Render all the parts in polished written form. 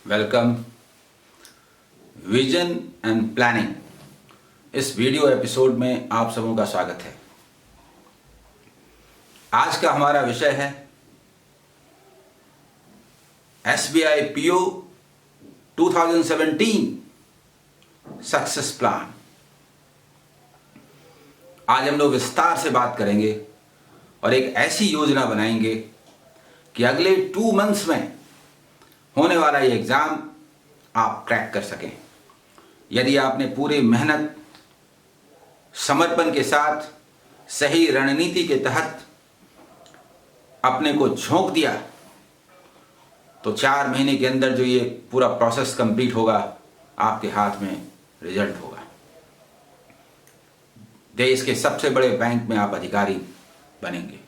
Welcome. Vision and planning इस video episode में आप सबों का स्वागत है। आज का हमारा विषय है SBI PO 2017 सक्सेस प्लान। आज हम लोग विस्तार से बात करेंगे और एक ऐसी योजना बनाएंगे कि अगले 2 मंथ्स में होने वाला ये एग्जाम आप क्रैक कर सकें। यदि आपने पूरी मेहनत समर्पण के साथ सही रणनीति के तहत अपने को झोंक दिया तो 4 महीने के अंदर जो ये पूरा प्रोसेस कंप्लीट होगा, आपके हाथ में रिजल्ट होगा। देश के सबसे बड़े बैंक में आप अधिकारी बनेंगे।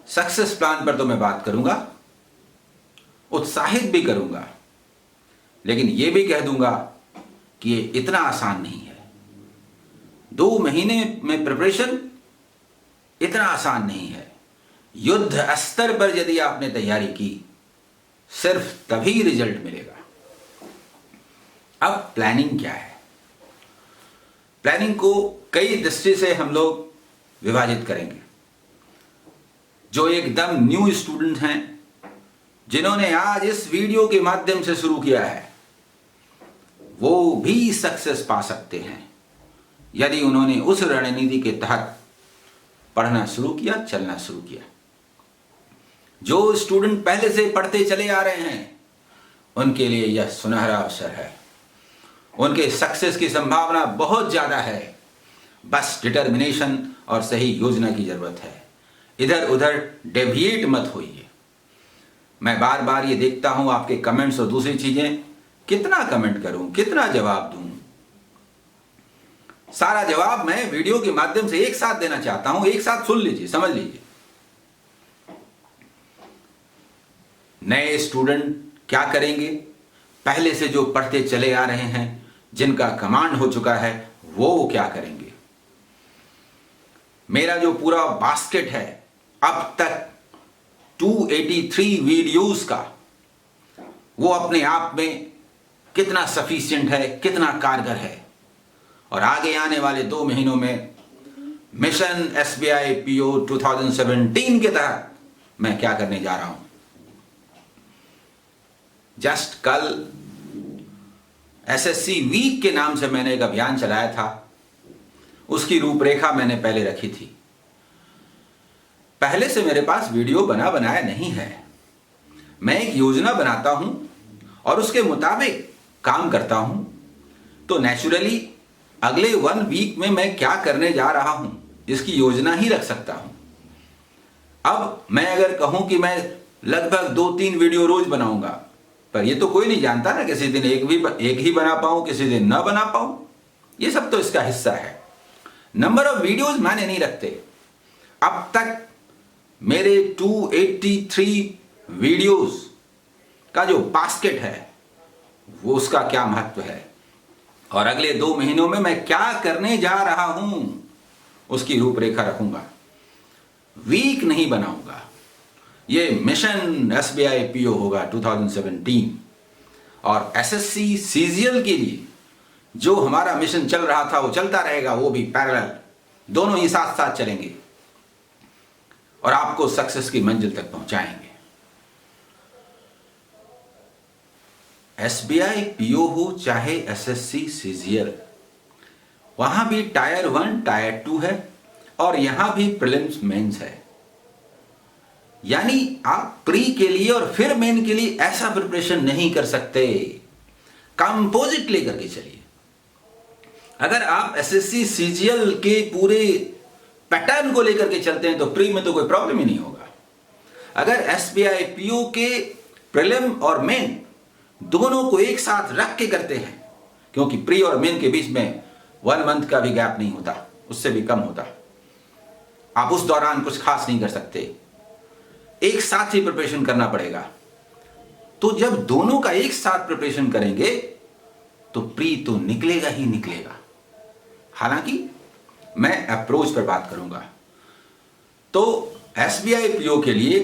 सक्सेस प्लान पर तो मैं बात करूंगा, उत्साहित भी करूंगा, लेकिन यह भी कह दूंगा कि ये इतना आसान नहीं है। 2 महीने में प्रिपरेशन इतना आसान नहीं है। युद्ध स्तर पर यदि आपने तैयारी की, सिर्फ तभी रिजल्ट मिलेगा। अब प्लानिंग क्या है? प्लानिंग को कई दृष्टि से हम लोग विभाजित करेंगे। जो एकदम न्यू स्टूडेंट हैं, जिन्होंने आज इस वीडियो के माध्यम से शुरू किया है, वो भी सक्सेस पा सकते हैं यदि उन्होंने उस रणनीति के तहत पढ़ना शुरू किया, चलना शुरू किया। जो स्टूडेंट पहले से पढ़ते चले आ रहे हैं, उनके लिए यह सुनहरा अवसर है। उनके सक्सेस की संभावना बहुत ज्यादा है। बस डिटर्मिनेशन और सही योजना की जरूरत है। इधर उधर डेविएट मत होइए। मैं बार बार ये देखता हूं आपके कमेंट्स और दूसरी चीजें, कितना कमेंट करूं, कितना जवाब दूं। सारा जवाब मैं वीडियो के माध्यम से एक साथ देना चाहता हूं। एक साथ सुन लीजिए, समझ लीजिए। नए स्टूडेंट क्या करेंगे? पहले से जो पढ़ते चले आ रहे हैं, जिनका कमांड हो चुका है, वो क्या करेंगे? मेरा जो पूरा बास्केट है अब तक 283 वीडियोस का, वो अपने आप में कितना सफिशिएंट है, कितना कारगर है। और आगे आने वाले 2 महीनों में मिशन SBI PO 2017 के तहत मैं क्या करने जा रहा हूं। जस्ट कल SSC वीक के नाम से मैंने एक अभियान चलाया था। उसकी रूपरेखा मैंने पहले रखी थी। पहले से मेरे पास वीडियो बनाया नहीं है। मैं एक योजना बनाता हूं और उसके मुताबिक काम करता हूं, तो नेचुरली अगले 1 वीक में मैं क्या करने जा रहा हूं, इसकी योजना ही रख सकता हूं। अब मैं अगर कहूं कि मैं लगभग 2-3 वीडियो रोज बनाऊंगा, पर ये तो कोई नहीं जानता ना, किसी दिन एक ही बना पाऊं, किसी दिन ना बना पाऊं। ये सब तो इसका हिस्सा है। नंबर ऑफ वीडियोस मायने नहीं रखते। अब तक मेरे 283 वीडियोस का जो बास्केट है, वो उसका क्या महत्व है और अगले 2 महीनों में मैं क्या करने जा रहा हूं, उसकी रूपरेखा रखूंगा। वीक नहीं बनाऊंगा। ये मिशन SBI PO होगा 2017। और SSC CGL के लिए जो हमारा मिशन चल रहा था, वो चलता रहेगा। वो भी पैरेलल, दोनों ही साथ साथ चलेंगे और आपको सक्सेस की मंजिल तक पहुंचाएंगे। SBI PO हो चाहे SSC CGL, वहां भी टायर 1 टायर 2 है और यहां भी प्रीलिम्स मेंस है। यानी आप प्री के लिए और फिर मेन के लिए ऐसा प्रिपरेशन नहीं कर सकते। कंपोजिट लेकर के चलिए। अगर आप SSC CGL के पूरे पैटर्न को लेकर के चलते हैं तो प्री में तो कोई प्रॉब्लम ही नहीं होगा। अगर SBI PO के प्रीलिम और मेन दोनों को एक साथ रख के करते हैं, क्योंकि प्री और मेन के बीच में 1 मंथ का भी गैप नहीं होता, उससे भी कम होता। आप उस दौरान कुछ खास नहीं कर सकते, एक साथ ही प्रिपरेशन करना पड़ेगा। तो जब दोनों का एक साथ प्रिपरेशन करेंगे तो प्री तो निकलेगा ही निकलेगा। हालांकि मैं अप्रोच पर बात करूंगा। तो SBI PO के लिए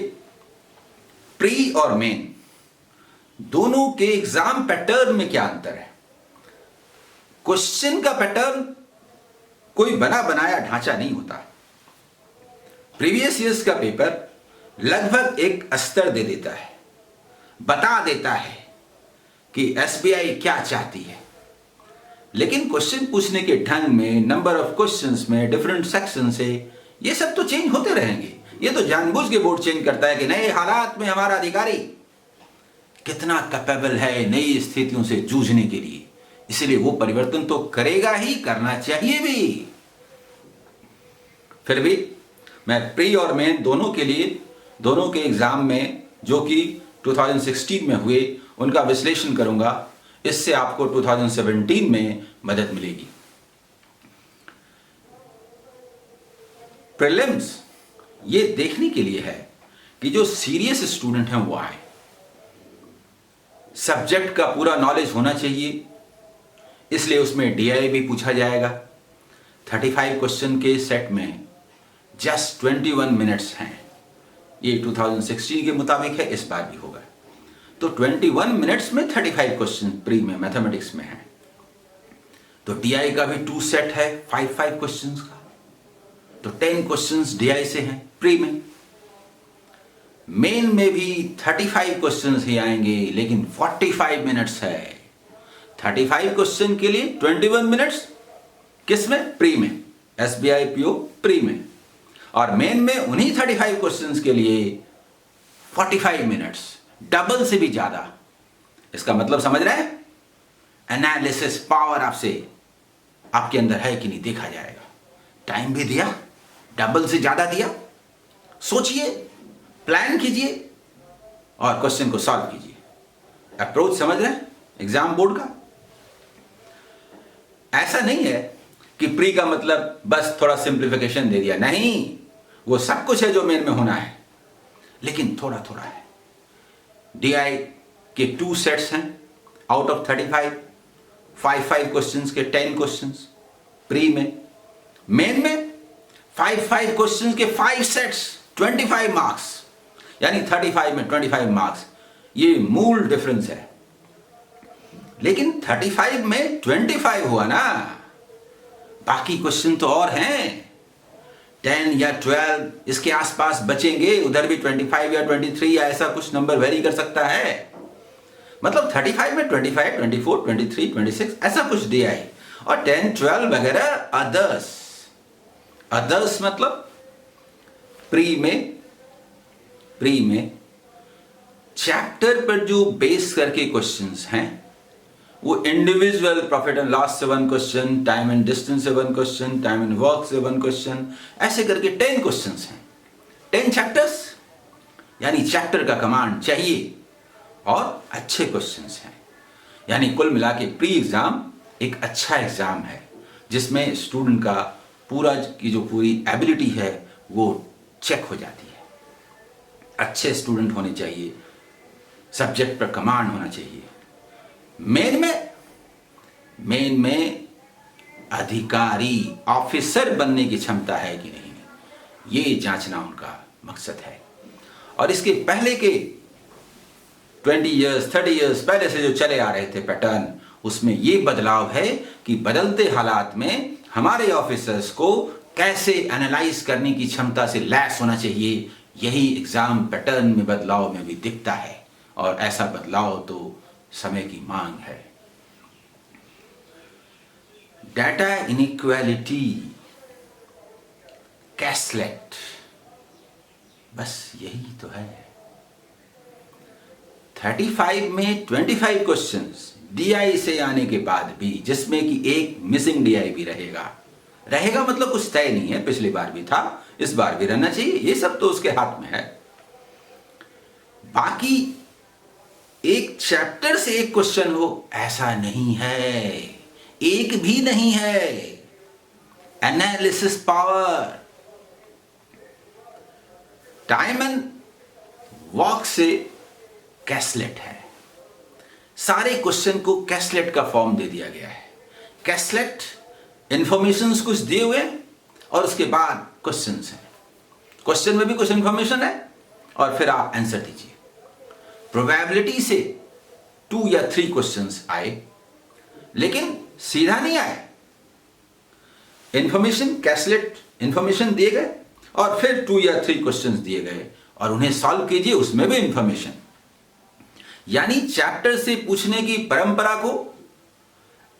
प्री और मेन दोनों के एग्जाम पैटर्न में क्या अंतर है। क्वेश्चन का पैटर्न कोई बना बनाया ढांचा नहीं होता। प्रीवियस ईयर्स का पेपर लगभग एक स्तर दे देता है, बता देता है कि एसबीआई क्या चाहती है, लेकिन क्वेश्चन पूछने के ढंग में, नंबर ऑफ क्वेश्चंस में, डिफरेंट सेक्शन से, ये सब तो चेंज होते रहेंगे। ये तो जानबूझ के बोर्ड चेंज करता है कि नए हालात में हमारा अधिकारी कितना कैपेबल है नई स्थितियों से जूझने के लिए, इसलिए वो परिवर्तन तो करेगा ही, करना चाहिए भी। फिर भी मैं प्री और मेन दोनों के लिए, दोनों के एग्जाम में जो कि 2016 में हुए, उनका विश्लेषण करूंगा। इससे आपको 2017 में मदद मिलेगी। प्रीलिम्स ये देखने के लिए है कि जो सीरियस स्टूडेंट हैं वो आए, सब्जेक्ट का पूरा नॉलेज होना चाहिए, इसलिए उसमें डीआई भी पूछा जाएगा। 35 क्वेश्चन के सेट में जस्ट 21 मिनट्स हैं। ये 2016 के मुताबिक है, इस बार भी होगा। तो 21 मिनट्स में 35 क्वेश्चन प्री में मैथमेटिक्स में है। तो डीआई का भी 2 सेट है 5 क्वेश्चंस का, तो 10 क्वेश्चंस डीआई से हैं प्री में। मेन में भी 35 क्वेश्चंस ही आएंगे, लेकिन 45 मिनट्स है। 35 क्वेश्चन के लिए 21 मिनट्स किस में? प्री में, एसबीआई पीओ प्री में। और मेन में उन्हीं 35 क्वेश्चंस के लिए 45 मिनट्स, डबल से भी ज्यादा। इसका मतलब समझ रहे हैं? एनालिसिस पावर आपके अंदर है कि नहीं देखा जाएगा। टाइम भी दिया, डबल से ज्यादा दिया। सोचिए, प्लान कीजिए और क्वेश्चन को सॉल्व कीजिए। अप्रोच समझ रहे हैं एग्जाम बोर्ड का? ऐसा नहीं है कि प्री का मतलब बस थोड़ा सिंप्लीफिकेशन दे दिया, नहीं, वो सब कुछ है जो मेन में होना है, लेकिन थोड़ा थोड़ा है। डीआई के 2 सेट्स हैं आउट ऑफ 35, 5 क्वेश्चंस के 10 क्वेश्चंस प्री में। मेन में 5 क्वेश्चंस के 5 सेट्स 25 मार्क्स, यानी 35 में 25 मार्क्स। ये मूल डिफरेंस है। लेकिन 35 में 25 हुआ ना, बाकी क्वेश्चन तो और हैं। 10 या 12 इसके आसपास बचेंगे, उधर भी 25 या 23 या ऐसा कुछ नंबर वेरी कर सकता है। मतलब 35 में 25, 24, 23, 26 ऐसा कुछ दिया है। और 10, 12 वगैरह अदर्स मतलब प्री में चैप्टर पर जो बेस करके क्वेश्चंस हैं, वो इंडिविजुअल प्रॉफिट एंड लॉस से 1 क्वेश्चन, टाइम एंड डिस्टेंस से 1 क्वेश्चन, टाइम एंड वर्क से 1 क्वेश्चन, ऐसे करके 10 क्वेश्चंस हैं। 10 चैप्टर्स, यानी चैप्टर का कमांड चाहिए और अच्छे क्वेश्चंस हैं। यानी कुल मिला के प्री एग्जाम एक अच्छा एग्जाम है, जिसमें स्टूडेंट का पूरी एबिलिटी है वो चेक हो जाती है। अच्छे स्टूडेंट होने चाहिए, सब्जेक्ट पर कमांड होना चाहिए। मेन में अधिकारी, ऑफिसर बनने की क्षमता है कि नहीं, ये जांचना उनका मकसद है। और इसके पहले के 20 इयर्स 30 इयर्स पहले से जो चले आ रहे थे पैटर्न, उसमें ये बदलाव है कि बदलते हालात में हमारे ऑफिसर्स को कैसे एनालाइज करने की क्षमता से लैस होना चाहिए। यही एग्जाम पैटर्न में बदलाव में भी दिखता है, और ऐसा बदलाव तो समय की मांग है। डाटा इनइक्वालिटी, कैसलेट, बस यही तो है। 35 में 25 क्वेश्चंस डीआई से आने के बाद भी, जिसमें कि एक मिसिंग डीआई भी रहेगा मतलब कुछ तय नहीं है। पिछली बार भी था, इस बार भी रहना चाहिए, ये सब तो उसके हाथ में है। बाकी एक चैप्टर से एक क्वेश्चन हो ऐसा नहीं है, एक भी नहीं है। Analysis power, time and work से कैसलेट है। सारे क्वेश्चन को कैसलेट का फॉर्म दे दिया गया है। कैसलेट इंफॉर्मेशंस कुछ दिए हुए और उसके बाद क्वेश्चंस हैं। क्वेश्चन में भी कुछ इंफॉर्मेशन है और फिर आप आंसर दीजिए। प्रोबेबिलिटी से 2 या 3 क्वेश्चंस आए, लेकिन सीधा नहीं आए। इंफॉर्मेशन कैसलेट इंफॉर्मेशन दिए गए और फिर 2 या 3 क्वेश्चंस दिए गए और उन्हें सॉल्व कीजिए, उसमें भी इंफॉर्मेशन। यानी चैप्टर से पूछने की परंपरा को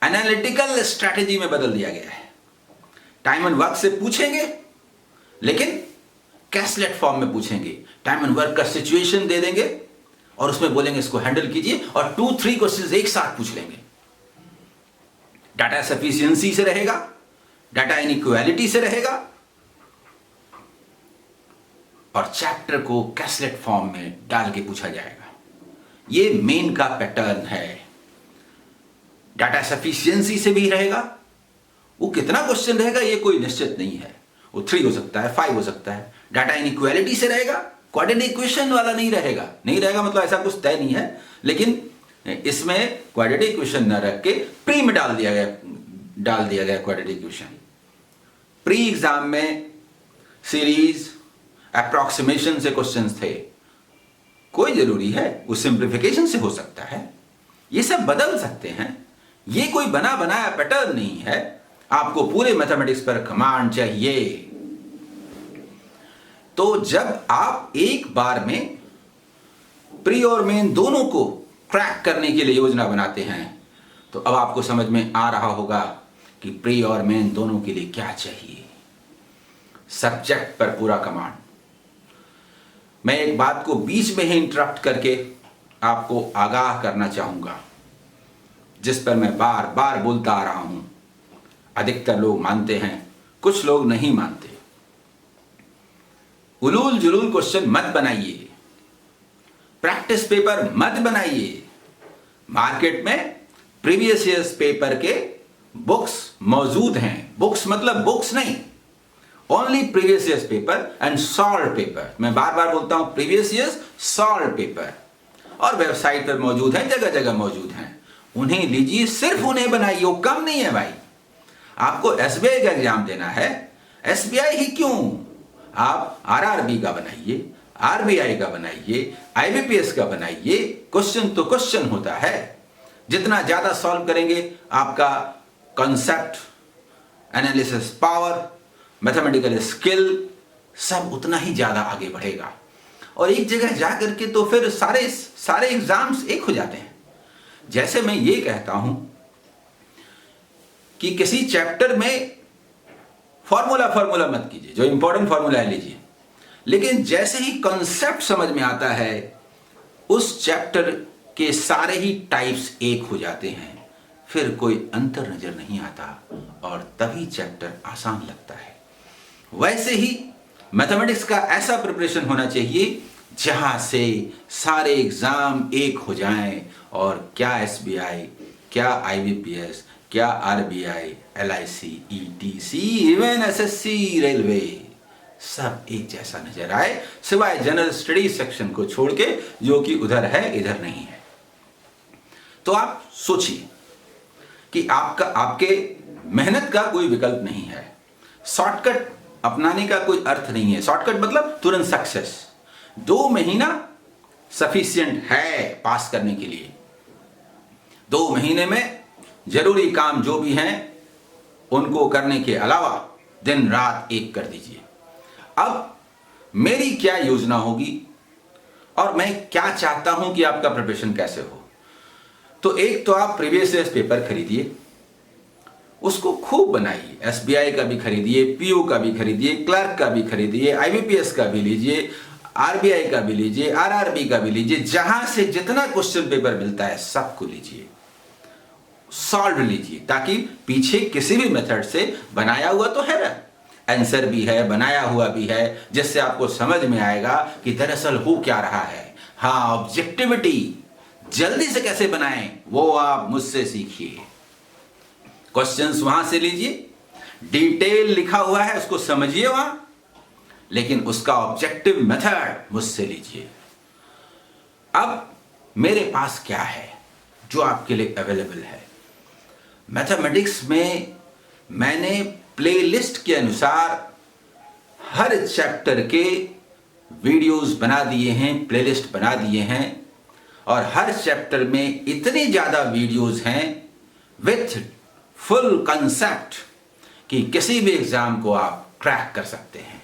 एनालिटिकल स्ट्रैटेजी में बदल दिया गया है। टाइम एंड वर्क से पूछेंगे, लेकिन कैसलेट फॉर्म में पूछेंगे। टाइम एंड वर्क का सिचुएशन दे देंगे और उसमें बोलेंगे इसको हैंडल कीजिए, और 2-3 क्वेश्चंस एक साथ पूछ लेंगे। डाटा सफिशिएंसी से रहेगा, डाटा इनइक्वालिटी से रहेगा, और चैप्टर को कैसलेट फॉर्म में डाल के पूछा जाएगा। ये मेन का पैटर्न है। डाटा सफिशिएंसी से भी रहेगा, वो कितना क्वेश्चन रहेगा ये कोई निश्चित नहीं है, वो 3 हो सकता है, 5 हो सकता है। डाटा इनइक्वालिटी से रहेगा, क्वाड्रेटिक इक्वेशन वाला नहीं रहेगा मतलब ऐसा कुछ तय नहीं है, लेकिन इसमें क्वाड्रेटिक इक्वेशन न रख के प्री में डाल दिया गया क्वाड्रेटिक इक्वेशन। प्री एग्जाम में सीरीज अप्रॉक्सीमेशन से क्वेश्चंस थे, कोई जरूरी है वो सिंप्लीफिकेशन से हो सकता है, ये सब बदल सकते हैं। ये कोई बना बनाया पैटर्न नहीं है। आपको पूरे मैथमेटिक्स पर कमांड चाहिए। तो जब आप एक बार में प्री और मेन दोनों को क्रैक करने के लिए योजना बनाते हैं, तो अब आपको समझ में आ रहा होगा कि प्री और मेन दोनों के लिए क्या चाहिए। सब्जेक्ट पर पूरा कमांड। मैं एक बात को बीच में ही इंटरप्ट करके आपको आगाह करना चाहूंगा, जिस पर मैं बार बार बोलता आ रहा हूं। अधिकतर लोग मानते हैं, कुछ लोग नहीं मानते। उलूल जुलूल क्वेश्चन मत बनाइए, प्रैक्टिस पेपर मत बनाइए। मार्केट में प्रीवियस ईयर्स पेपर के बुक्स मौजूद हैं। बुक्स मतलब बुक्स नहीं, only previous years paper and solve paper. मैं बार बार बोलता हूं प्रीवियस ईयर्स सॉल्व पेपर, और वेबसाइट पर मौजूद है, जगह जगह मौजूद हैं। उन्हें लीजिए, सिर्फ उन्हें बनाइए, वो कम नहीं है भाई। आपको एसबीआई का एग्जाम देना है, एसबीआई ही क्यों, आप आरआरबी का बनाइए, आरबीआई का बनाइए, आईबीपीएस का बनाइए। क्वेश्चन तो क्वेश्चन होता है। जितना ज्यादा सॉल्व करेंगे, आपका concept, analysis power, mathematical skill सब उतना ही ज्यादा आगे बढ़ेगा। और एक जगह जाकर के तो फिर सारे एग्जाम्स एक हो जाते हैं। जैसे मैं ये कहता हूं कि किसी चैप्टर में फॉर्मूला मत कीजिए, जो इंपॉर्टेंट फॉर्मूला है लीजिए, लेकिन जैसे ही कॉन्सेप्ट समझ में आता है, उस चैप्टर के सारे ही टाइप्स एक हो जाते हैं। फिर कोई अंतर नजर नहीं आता और तभी चैप्टर आसान लगता है। वैसे ही मैथमेटिक्स का ऐसा प्रिपरेशन होना चाहिए जहां से सारे एग्जाम एक हो जाएं, और क्या एसबीआई, क्या आईबीपीएस, क्या RBI, LIC, etc, even SSC, railway, सब एक जैसा नजर आए, सिवाय जनरल स्टडी सेक्शन को छोड़ के, जो कि उधर है इधर नहीं है। तो आप सोचिए कि आपके मेहनत का कोई विकल्प नहीं है। शॉर्टकट अपनाने का कोई अर्थ नहीं है। शॉर्टकट मतलब तुरंत सक्सेस। 2 महीना सफिशिएंट है पास करने के लिए। 2 महीने में जरूरी काम जो भी हैं उनको करने के अलावा दिन रात एक कर दीजिए। अब मेरी क्या योजना होगी और मैं क्या चाहता हूं कि आपका प्रिपरेशन कैसे हो। तो एक तो आप प्रीवियस ईयर पेपर खरीदिए, उसको खूब बनाइए। एसबीआई का भी खरीदिए, पीओ का भी खरीदिए, क्लर्क का भी खरीदिए, आईबीपीएस का भी लीजिए, आरबीआई का भी लीजिए, आरआरबी का भी लीजिए। जहां से जितना क्वेश्चन पेपर मिलता है सबको लीजिए, सॉल्व लीजिए, ताकि पीछे किसी भी मेथड से बनाया हुआ तो है ना, आंसर भी है, बनाया हुआ भी है, जिससे आपको समझ में आएगा कि दरअसल हो क्या रहा है। हाँ, ऑब्जेक्टिविटी जल्दी से कैसे बनाएं वो आप मुझसे सीखिए। क्वेश्चंस वहां से लीजिए, डिटेल लिखा हुआ है उसको समझिए वहां, लेकिन उसका ऑब्जेक्टिव मेथड मुझसे लीजिए। अब मेरे पास क्या है जो आपके लिए अवेलेबल है। मैथमेटिक्स में मैंने प्लेलिस्ट के अनुसार हर चैप्टर के वीडियोस बना दिए हैं, प्लेलिस्ट बना दिए हैं, और हर चैप्टर में इतनी ज़्यादा वीडियोस हैं विथ फुल कंसेप्ट कि किसी भी एग्ज़ाम को आप क्रैक कर सकते हैं।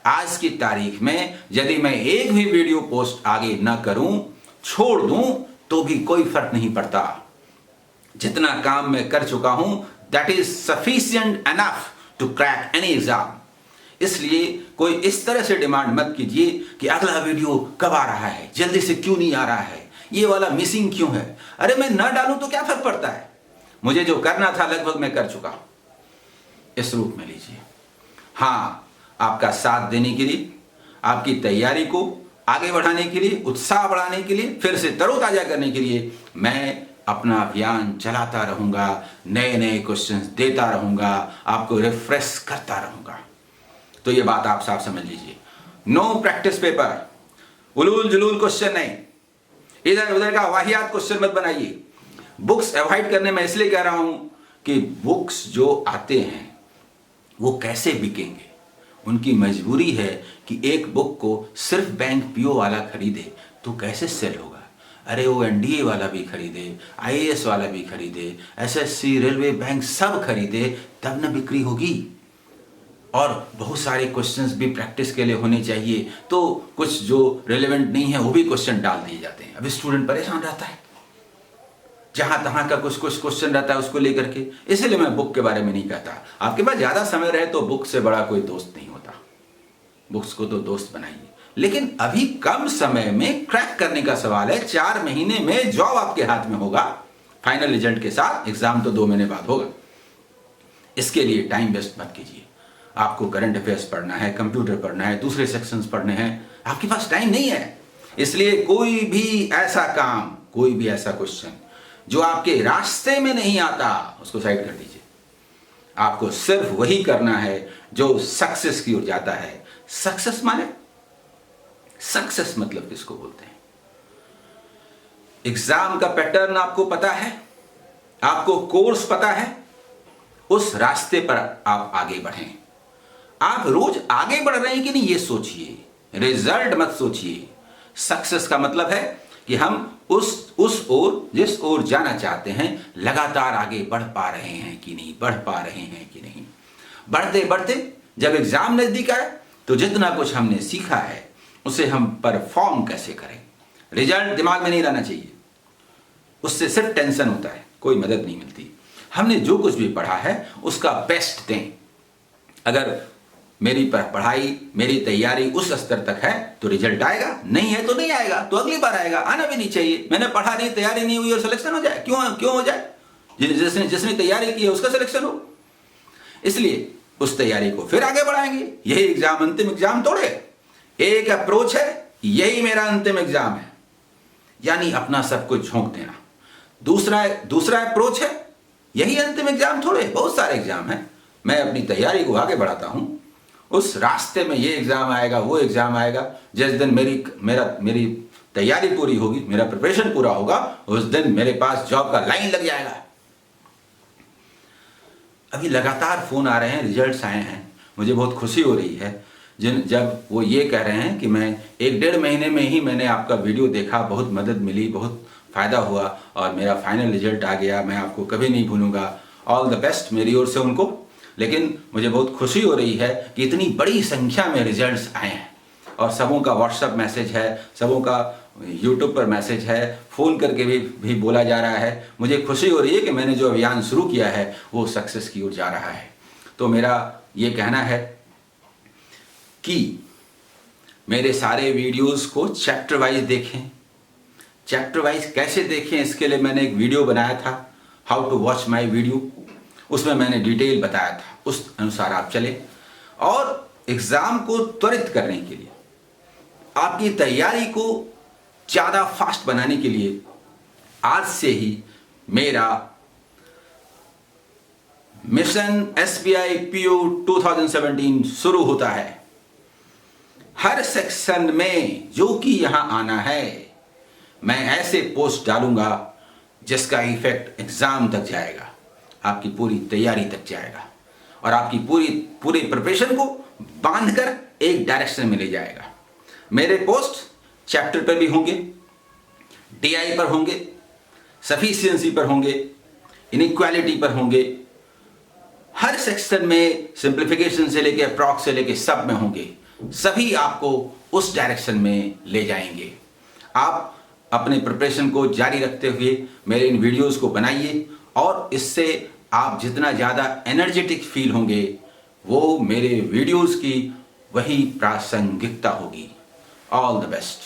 आज की तारीख में यदि मैं एक भी वीडियो पोस्ट आगे न करूं, छोड़ दूं, तो भी कोई फर्क नहीं पड़ता। जितना काम मैं कर चुका हूं, that is sufficient enough to crack any exam. इसलिए कोई इस तरह से डिमांड मत कीजिए कि अगला वीडियो कब आ रहा है, जल्दी से क्यों नहीं आ रहा है, ये वाला मिसिंग क्यों है। अरे मैं न डालूं तो क्या फर्क पड़ता है, मुझे जो करना था लगभग मैं कर चुका। इस रूप में लीजिए। हाँ, आपका साथ देने के लिए, आपकी तैयारी को आगे बढ़ाने के लिए, उत्साह बढ़ाने के लिए, फिर से तरोताजा करने के लिए मैं अपना अभियान चलाता रहूंगा, नए नए क्वेश्चंस देता रहूंगा, आपको रिफ्रेश करता रहूंगा। तो ये बात आप साफ समझ लीजिए। नो प्रैक्टिस पेपर, उलूल जुलूल क्वेश्चन नहीं, इधर उधर का वाहियात क्वेश्चन मत बनाइए। बुक्स अवॉइड करने में इसलिए कह रहा हूं कि बुक्स जो आते हैं वो कैसे बिकेंगे। उनकी मजबूरी है कि एक बुक को सिर्फ बैंक पीओ वाला खरीदे तो कैसे सेल होगा। अरे वो एनडीए वाला भी खरीदे, आईएएस वाला भी खरीदे, एसएससी, रेलवे, बैंक सब खरीदे, तब न बिक्री होगी। और बहुत सारे क्वेश्चंस भी प्रैक्टिस के लिए होने चाहिए, तो कुछ जो रिलेवेंट नहीं है वो भी क्वेश्चन डाल दिए जाते हैं। अभी स्टूडेंट परेशान रहता है, जहां तहां का कुछ कुछ क्वेश्चन रहता है उसको लेकर के। इसलिए मैं बुक के बारे में नहीं कहता। आपके पास ज्यादा समय रहे तो बुक से बड़ा कोई दोस्त नहीं होता, बुक्स को तो दोस्त बनाइए। लेकिन अभी कम समय में क्रैक करने का सवाल है। 4 महीने में जॉब आपके हाथ में होगा, फाइनल रिजल्ट के साथ। एग्जाम तो 2 महीने बाद होगा। इसके लिए टाइम वेस्ट मत कीजिए। आपको करंट अफेयर्स पढ़ना है, कंप्यूटर पढ़ना है, दूसरे सेक्शंस पढ़ने हैं, आपके पास टाइम नहीं है। इसलिए कोई भी ऐसा काम, कोई भी ऐसा क्वेश्चन जो आपके रास्ते में नहीं आता, उसको साइड कर दीजिए। आपको सिर्फ वही करना है जो सक्सेस की ओर जाता है। सक्सेस माने, सक्सेस मतलब किसको बोलते हैं? एग्जाम का पैटर्न आपको पता है, आपको कोर्स पता है, उस रास्ते पर आप आगे बढ़ें। आप रोज आगे बढ़ रहे हैं कि नहीं ये सोचिए, रिजल्ट मत सोचिए। सक्सेस का मतलब है कि हम उस ओर, जिस ओर जाना चाहते हैं, लगातार आगे बढ़ पा रहे हैं कि नहीं, बढ़ पा रहे हैं कि नहीं। बढ़ते बढ़ते जब एग्जाम नजदीक आए तो जितना कुछ हमने सीखा है उसे हम परफॉर्म कैसे करें। रिजल्ट दिमाग में नहीं रहना चाहिए, उससे सिर्फ टेंशन होता है, कोई मदद नहीं मिलती। हमने जो कुछ भी पढ़ा है उसका बेस्ट दें। अगर मेरी पढ़ाई, मेरी तैयारी उस स्तर तक है तो रिजल्ट आएगा, नहीं है तो नहीं आएगा, तो अगली बार आएगा। आना भी नहीं चाहिए। मैंने पढ़ा नहीं, तैयारी नहीं हुई और सिलेक्शन हो जाए, क्यों हो जाए? जिसने तैयारी की है उसका सिलेक्शन हो। इसलिए उस तैयारी को फिर आगे बढ़ाएंगे। यही एग्जाम अंतिम एग्जाम थोड़े, एक अप्रोच है, यही मेरा अंतिम एग्जाम है, यानी अपना सब कुछ झोंक देना। दूसरा अप्रोच है, यही अंतिम एग्जाम थोड़े, बहुत सारे एग्जाम हैं। मैं अपनी तैयारी को आगे बढ़ाता हूं, उस रास्ते में ये एग्जाम आएगा, वो एग्जाम आएगा। जिस दिन मेरी तैयारी पूरी होगी, मेरा प्रिपरेशन पूरा होगा, उस दिन मेरे पास जॉब का लाइन लग जाएगा। अभी लगातार फोन आ रहे हैं, रिजल्ट्स आए हैं, मुझे बहुत खुशी हो रही है। जब वो ये कह रहे हैं कि मैं 1-1.5 महीने में ही मैंने आपका वीडियो देखा, बहुत मदद मिली, बहुत फायदा हुआ और मेरा फाइनल रिजल्ट आ गया, मैं आपको कभी नहीं भूलूंगा। ऑल द बेस्ट मेरी ओर से उनको। लेकिन मुझे बहुत खुशी हो रही है कि इतनी बड़ी संख्या में रिजल्ट्स आए हैं और सबों का व्हाट्सएप मैसेज है, सबों का यूट्यूब पर मैसेज है, फ़ोन करके भी बोला जा रहा है। मुझे खुशी हो रही है कि मैंने जो अभियान शुरू किया है वो सक्सेस की ओर जा रहा है। तो मेरा ये कहना है कि मेरे सारे वीडियोस को चैप्टर वाइज देखें। चैप्टर वाइज कैसे देखें, इसके लिए मैंने एक वीडियो बनाया था, how to watch my video. उसमें मैंने डिटेल बताया था, उस अनुसार आप चले। और एग्जाम को त्वरित करने के लिए, आपकी तैयारी को ज़्यादा फास्ट बनाने के लिए आज से ही मेरा मिशन एसबीआई पीओ 2017 शुरू होता है। हर सेक्शन में जो कि यहां आना है, मैं ऐसे पोस्ट डालूंगा जिसका इफेक्ट एग्जाम तक जाएगा, आपकी पूरी तैयारी तक जाएगा और आपकी पूरी प्रिपरेशन को बांधकर एक डायरेक्शन में ले जाएगा। मेरे पोस्ट चैप्टर पर भी होंगे, DI पर होंगे, सफिशिएंसी पर होंगे, इनइक्वालिटी पर होंगे, हर सेक्शन में सिंप्लीफिकेशन से लेके अप्रॉक्स से लेके सब में होंगे। सभी आपको उस डायरेक्शन में ले जाएंगे। आप अपने प्रिपरेशन को जारी रखते हुए मेरे इन वीडियोस को बनाइए और इससे आप जितना ज़्यादा एनर्जेटिक फील होंगे वो मेरे वीडियोस की वही प्रासंगिकता होगी। All the best.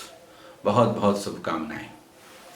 बहुत बहुत शुभकामनाएं।